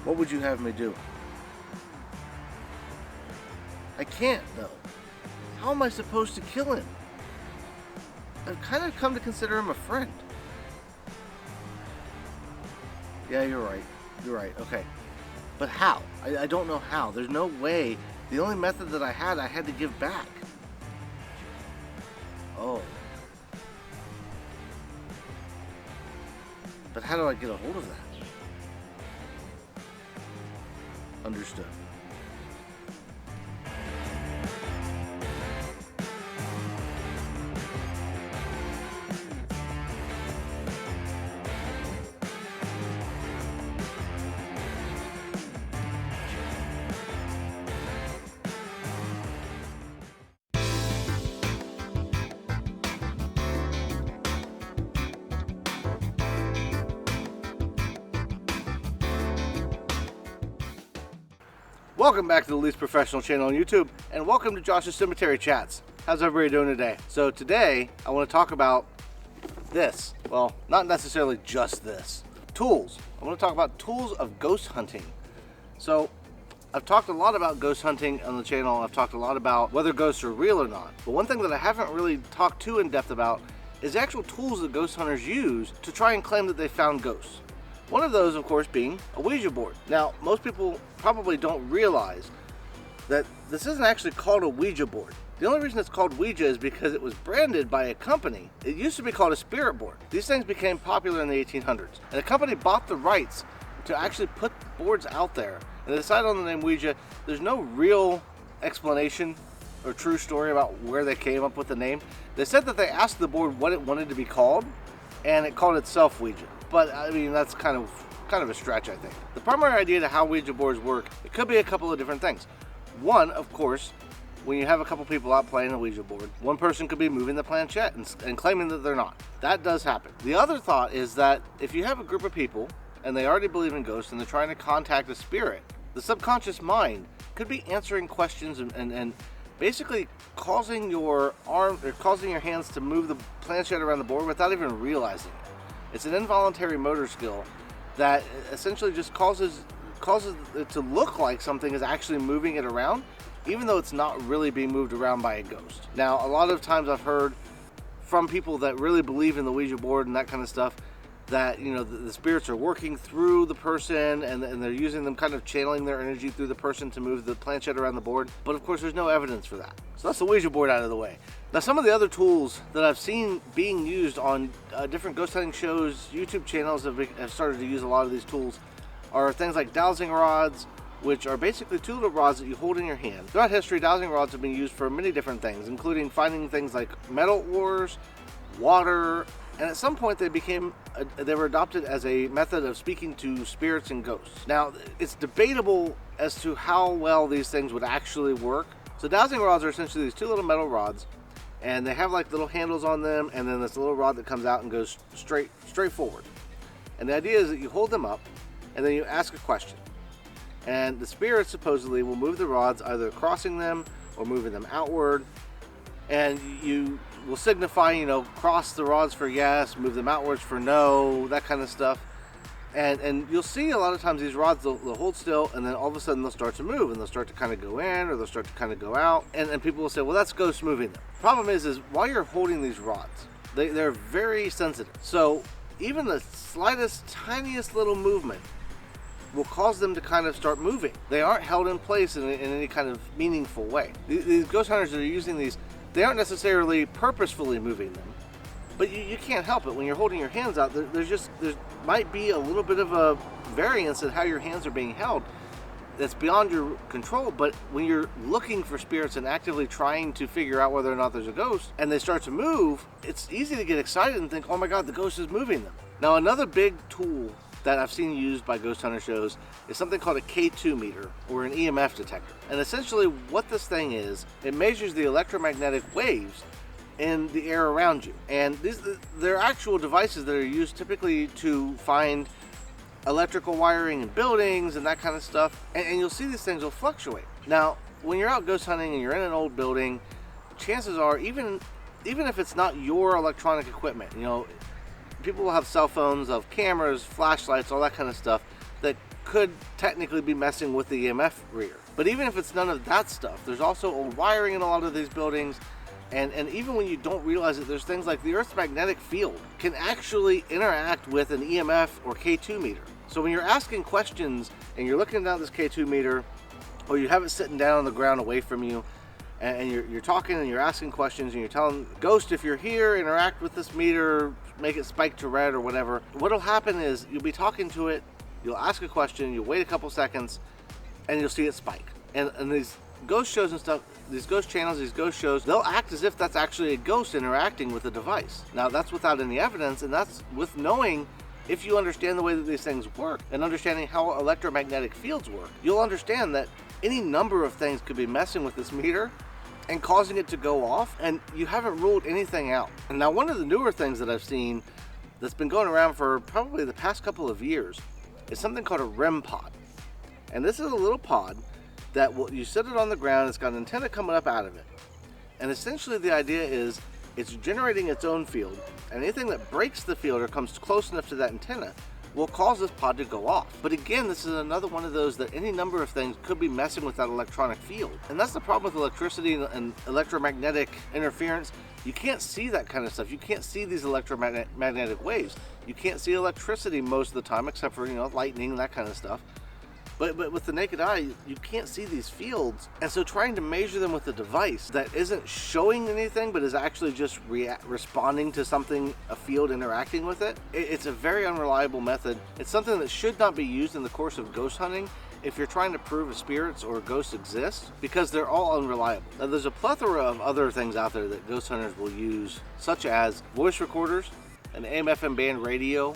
What would you have me do? I can't, though. How am I supposed to kill him? I've kind of come to consider him a friend. Yeah, you're right. You're right. Okay. But how? I don't know how. There's no way. The only method that I had to give back. Oh. But how do I get a hold of that? Understood. Welcome back to the least professional channel on YouTube, and welcome to Josh's Cemetery Chats. How's everybody doing today? So today, I want to talk about this. Well, not necessarily just this. Tools. I want to talk about tools of ghost hunting. So, I've talked a lot about ghost hunting on the channel. I've talked a lot about whether ghosts are real or not. But one thing that I haven't really talked too in depth about is the actual tools that ghost hunters use to try and claim that they found ghosts. One of those, of course, being a Ouija board. Now, most people probably don't realize that this isn't actually called a Ouija board. The only reason it's called Ouija is because it was branded by a company. It used to be called a spirit board. These things became popular in the 1800s. And the company bought the rights to actually put boards out there. And they decided on the name Ouija. There's no real explanation or true story about where they came up with the name. They said that they asked the board what it wanted to be called, and it called itself Ouija. But I mean, that's kind of a stretch, I think. The primary idea to how Ouija boards work, it could be a couple of different things. One, of course, when you have a couple people out playing a Ouija board, one person could be moving the planchette and claiming that they're not. That does happen. The other thought is that if you have a group of people and they already believe in ghosts and they're trying to contact a spirit, the subconscious mind could be answering questions and basically causing your arm or causing your hands to move the planchette around the board without even realizing it. It's an involuntary motor skill that essentially just causes it to look like something is actually moving it around, even though it's not really being moved around by a ghost. Now, a lot of times I've heard from people that really believe in the Ouija board and that kind of stuff that, you know, the spirits are working through the person and they're using them, kind of channeling their energy through the person to move the planchette around the board. But of course, there's no evidence for that. So that's the Ouija board out of the way. Now, some of the other tools that I've seen being used on different ghost hunting shows, YouTube channels have started to use a lot of these tools, are things like dowsing rods, which are basically two little rods that you hold in your hand. Throughout history, dowsing rods have been used for many different things, including finding things like metal ores, water, and at some point they were adopted as a method of speaking to spirits and ghosts. Now, it's debatable as to how well these things would actually work. So dowsing rods are essentially these two little metal rods, and they have like little handles on them, and then this little rod that comes out and goes straight forward. And the idea is that you hold them up, and then you ask a question. And the spirits supposedly will move the rods, either crossing them or moving them outward, and you will signify, you know, cross the rods for yes, move them outwards for no, that kind of stuff. And you'll see a lot of times these rods, they'll hold still, and then all of a sudden they'll start to move, and they'll start to kind of go in, or they'll start to kind of go out, and people will say, well, that's ghosts moving them. Problem is while you're holding these rods, they're very sensitive. So even the slightest, tiniest little movement will cause them to kind of start moving. They aren't held in place in any kind of meaningful way. These ghost hunters that are using these, they aren't necessarily purposefully moving them, but you can't help it. When you're holding your hands out, there might be a little bit of a variance in how your hands are being held that's beyond your control. But when you're looking for spirits and actively trying to figure out whether or not there's a ghost, and they start to move, it's easy to get excited and think, oh my God, the ghost is moving them. Now, another big tool that I've seen used by ghost hunter shows is something called a K2 meter, or an EMF detector. And essentially what this thing is, it measures the electromagnetic waves in the air around you. And they're actual devices that are used typically to find electrical wiring in buildings and that kind of stuff. And you'll see these things will fluctuate. Now, when you're out ghost hunting and you're in an old building, chances are, even if it's not your electronic equipment, you know, people will have cell phones, have cameras, flashlights, all that kind of stuff that could technically be messing with the EMF reader. But even if it's none of that stuff, there's also old wiring in a lot of these buildings. And even when you don't realize it, there's things like the Earth's magnetic field can actually interact with an EMF or K2 meter. So when you're asking questions and you're looking down this K2 meter, or you have it sitting down on the ground away from you, and you're talking and you're asking questions and you're telling Ghost, if you're here, interact with this meter, make it spike to red or whatever. What'll happen is you'll be talking to it, you'll ask a question, you'll wait a couple seconds, and you'll see it spike. And these ghost shows and stuff, these ghost channels, these ghost shows, they'll act as if that's actually a ghost interacting with a device. Now that's without any evidence, and that's with knowing, if you understand the way that these things work and understanding how electromagnetic fields work, you'll understand that any number of things could be messing with this meter and causing it to go off, and you haven't ruled anything out. And now one of the newer things that I've seen that's been going around for probably the past couple of years is something called a REM pod. And this is a little pod that you sit it on the ground, it's got an antenna coming up out of it. And essentially the idea is it's generating its own field, and anything that breaks the field or comes close enough to that antenna will cause this pod to go off. But again, this is another one of those that any number of things could be messing with that electronic field. And that's the problem with electricity and electromagnetic interference. You can't see that kind of stuff. You can't see these electromagnetic waves. You can't see electricity most of the time, except for, lightning and that kind of stuff. But with the naked eye, you can't see these fields. And so trying to measure them with a device that isn't showing anything, but is actually just responding to something, a field interacting with it, it's a very unreliable method. It's something that should not be used in the course of ghost hunting if you're trying to prove if spirits or ghosts exist, because they're all unreliable. Now there's a plethora of other things out there that ghost hunters will use, such as voice recorders, an AM/FM band radio.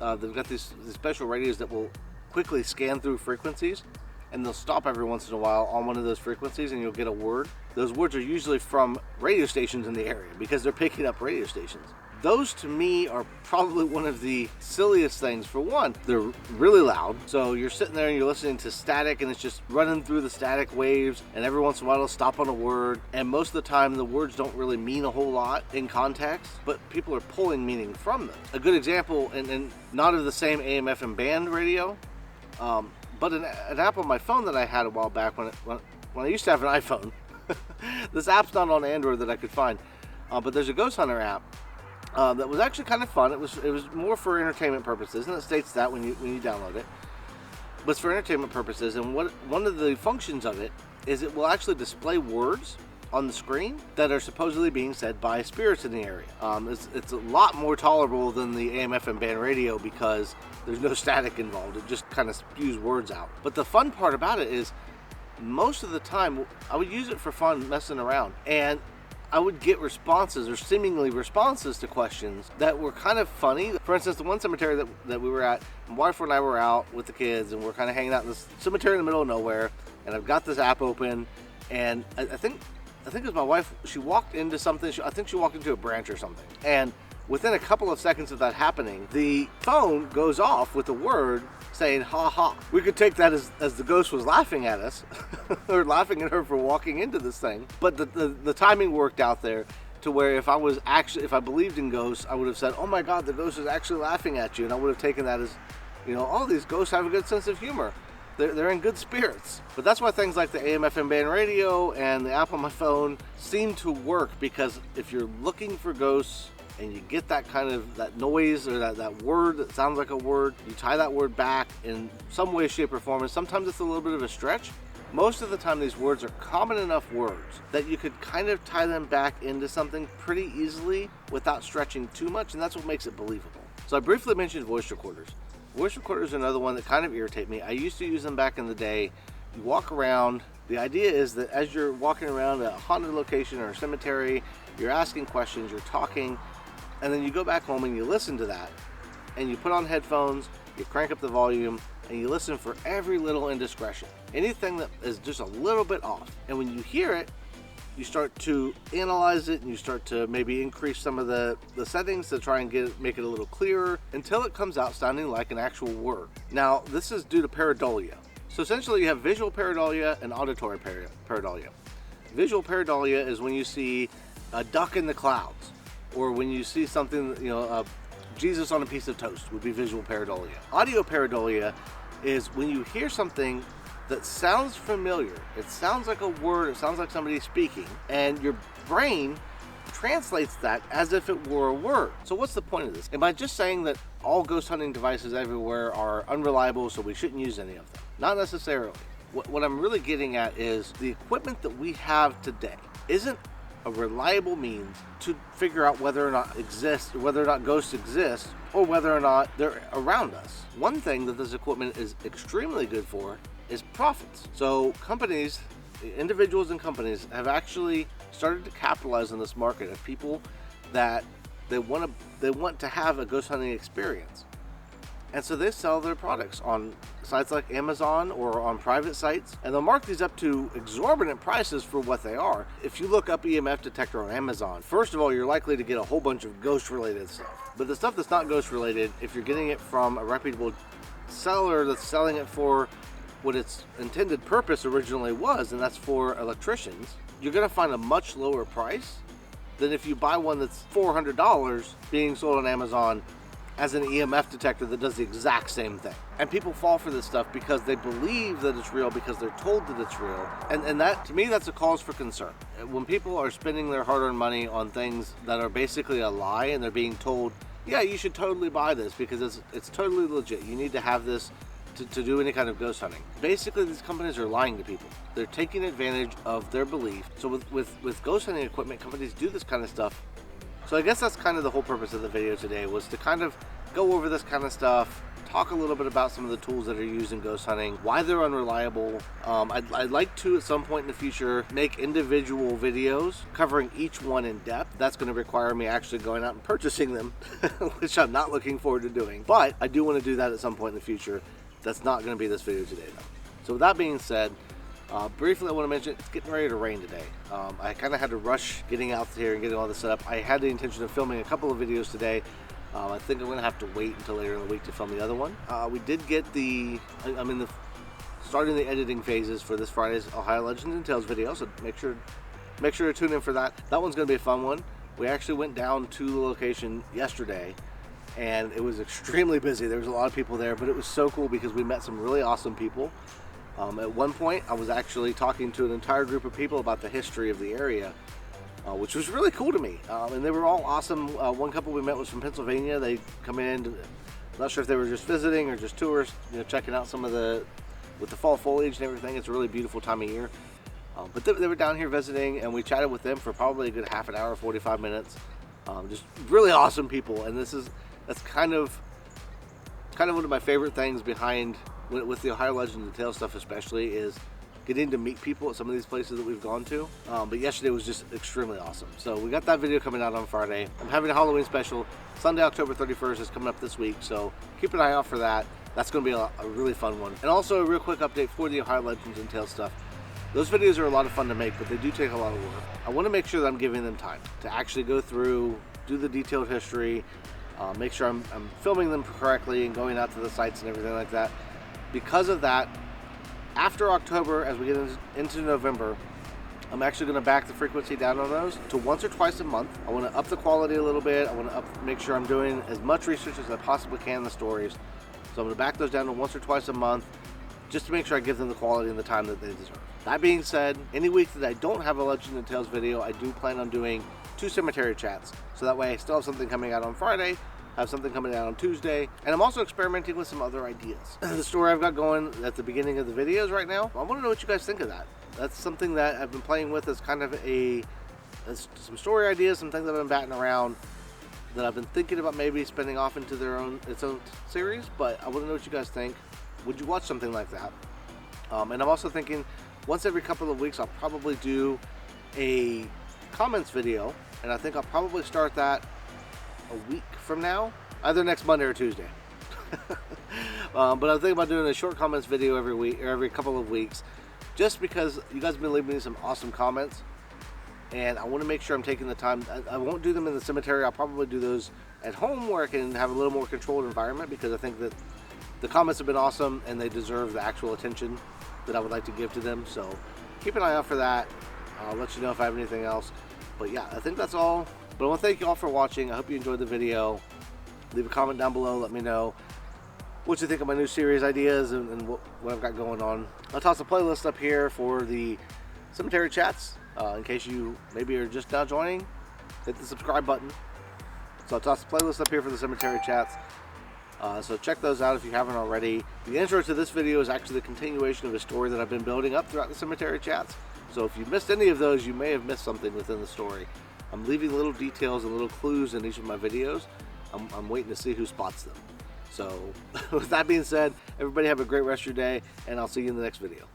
They've got these special radios that will quickly scan through frequencies, and they'll stop every once in a while on one of those frequencies and you'll get a word. Those words are usually from radio stations in the area because they're picking up radio stations. Those to me are probably one of the silliest things. For one, they're really loud, so you're sitting there and you're listening to static and it's just running through the static waves, and every once in a while it'll stop on a word, and most of the time the words don't really mean a whole lot in context, but people are pulling meaning from them. A good example, and not of the same AM/FM band radio, but an app on my phone that I had a while back when I used to have an iPhone. This app's not on Android that I could find, but there's a ghost hunter app that was actually kind of fun. It was more for entertainment purposes, and it states that when you download it. But it's for entertainment purposes, and one of the functions of it is it will actually display words on the screen that are supposedly being said by spirits in the area. It's a lot more tolerable than the AM/FM band radio because there's no static involved. It just kind of spews words out. But the fun part about it is most of the time I would use it for fun, messing around, and I would get responses, or seemingly responses to questions that were kind of funny. For instance, the one cemetery that we were at, my wife and I were out with the kids, and we're kind of hanging out in this cemetery in the middle of nowhere, and I've got this app open, and I think it was my wife, she walked into something, I think she walked into a branch or something, and within a couple of seconds of that happening, the phone goes off with a word saying, ha ha. We could take that as the ghost was laughing at us, or laughing at her for walking into this thing. But the timing worked out there to where if I believed in ghosts, I would have said, oh my God, the ghost is actually laughing at you. And I would have taken that as, all these ghosts have a good sense of humor. They're in good spirits. But that's why things like the AM/FM band radio and the app on my phone seem to work, because if you're looking for ghosts and you get that kind of that noise or that word that sounds like a word, you tie that word back in some way, shape, or form, and sometimes it's a little bit of a stretch. Most of the time these words are common enough words that you could kind of tie them back into something pretty easily without stretching too much, and that's what makes it believable. So I briefly mentioned voice recorders. Voice recorders are another one that kind of irritate me. I used to use them back in the day. You walk around. The idea is that as you're walking around a haunted location or a cemetery, you're asking questions, you're talking, and then you go back home and you listen to that, and you put on headphones, you crank up the volume, and you listen for every little indiscretion. Anything that is just a little bit off. And when you hear it, you start to analyze it, and you start to maybe increase some of the settings to try and make it a little clearer until it comes out sounding like an actual word. Now, this is due to pareidolia. So essentially you have visual pareidolia and auditory pareidolia. Visual pareidolia is when you see a duck in the clouds, or when you see something, Jesus on a piece of toast would be visual pareidolia. Audio pareidolia is when you hear something that sounds familiar, it sounds like a word, it sounds like somebody speaking, and your brain translates that as if it were a word. So what's the point of this? Am I just saying that all ghost hunting devices everywhere are unreliable, so we shouldn't use any of them? Not necessarily. What I'm really getting at is the equipment that we have today isn't a reliable means to figure out whether or not ghosts exist, or whether or not they're around us. One thing that this equipment is extremely good for is profits. So companies, individuals and companies, have actually started to capitalize on this market of people that they want to have a ghost hunting experience. And so they sell their products on sites like Amazon or on private sites, and they'll mark these up to exorbitant prices for what they are. If you look up EMF detector on Amazon, first of all, you're likely to get a whole bunch of ghost related stuff. But the stuff that's not ghost related, if you're getting it from a reputable seller that's selling it for what its intended purpose originally was, and that's for electricians, you're going to find a much lower price than if you buy one that's $400 being sold on Amazon as an EMF detector that does the exact same thing. And people fall for this stuff because they believe that it's real, because they're told that it's real. And that, to me, that's a cause for concern. When people are spending their hard-earned money on things that are basically a lie, and they're being told, yeah, you should totally buy this because it's totally legit. You need to have this to do any kind of ghost hunting. Basically, these companies are lying to people. They're taking advantage of their belief. So with ghost hunting equipment, companies do this kind of stuff. So I guess that's kind of the whole purpose of the video today, was to kind of go over this kind of stuff, talk a little bit about some of the tools that are used in ghost hunting, why they're unreliable. I'd like to, at some point in the future, make individual videos covering each one in depth. That's going to require me actually going out and purchasing them, which I'm not looking forward to doing. But I do want to do that at some point in the future. That's not going to be this video today, though. So with that being said, briefly I want to mention it's getting ready to rain today. I kind of had to rush getting out here and getting all this set up. I had the intention of filming a couple of videos today. I think I'm going to have to wait until later in the week to film the other one. We did get I'm starting the editing phases for this Friday's Ohio Legends and Tales video, so make sure to tune in for that. That one's going to be a fun one. We actually went down to the location yesterday, and it was extremely busy. There was a lot of people there, but it was so cool because we met some really awesome people. At one point, I was actually talking to an entire group of people about the history of the area, which was really cool to me. And they were all awesome. One couple we met was from Pennsylvania. They come in, I'm not sure if they were just visiting or just tourists, checking out some of with the fall foliage and everything. It's a really beautiful time of year. But they were down here visiting, and we chatted with them for probably a good half an hour, 45 minutes. Just really awesome people. And that's kind of one of my favorite things behind with the Ohio Legends and Tales stuff, especially, is getting to meet people at some of these places that we've gone to. But yesterday was just extremely awesome. So we got that video coming out on Friday. I'm having a Halloween special. Sunday, October 31st is coming up this week, so keep an eye out for that. That's going to be a really fun one. And also a real quick update for the Ohio Legends and Tales stuff. Those videos are a lot of fun to make, but they do take a lot of work. I want to make sure that I'm giving them time to actually go through, do the detailed history, make sure I'm filming them correctly and going out to the sites and everything like that. Because of that, after October, as we get into November, I'm actually going to back the frequency down on those to once or twice a month. I want to up the quality a little bit. I want to make sure I'm doing as much research as I possibly can in the stories. So I'm going to back those down to once or twice a month, just to make sure I give them the quality and the time that they deserve. That being said, any week that I don't have a Legends and Tales video, I do plan on doing 2 cemetery chats. So that way I still have something coming out on Friday, have something coming out on Tuesday, and I'm also experimenting with some other ideas. The story I've got going at the beginning of the videos right now, I want to know what you guys think of that. That's something that I've been playing with as kind of some story ideas, some things that I've been batting around that I've been thinking about maybe spinning off into its own series, but I want to know what you guys think. Would you watch something like that? And I'm also thinking once every couple of weeks I'll probably do a comments video, and I think I'll probably start that a week from now, either next Monday or Tuesday. But I'm thinking about doing a short comments video every week or every couple of weeks, just because you guys have been leaving me some awesome comments, and I want to make sure I'm taking the time. I won't do them in the cemetery. I'll probably do those at home where I can have a little more controlled environment, because I think that the comments have been awesome and they deserve the actual attention that I would like to give to them. So keep an eye out for that. I'll let you know if I have anything else. But yeah, I think that's all. But I want to thank you all for watching. I hope you enjoyed the video. Leave a comment down below. Let me know. what you think of my new series ideas and what I've got going on. I'll toss a playlist up here for the cemetery chats. In case you maybe are just now joining, hit the subscribe button. So I'll toss the playlist up here for the cemetery chats. So check those out if you haven't already. The intro to this video is actually the continuation of a story that I've been building up throughout the cemetery chats. So if you missed any of those, you may have missed something within the story. I'm leaving little details and little clues in each of my videos. I'm waiting to see who spots them. So with that being said, everybody have a great rest of your day, and I'll see you in the next video.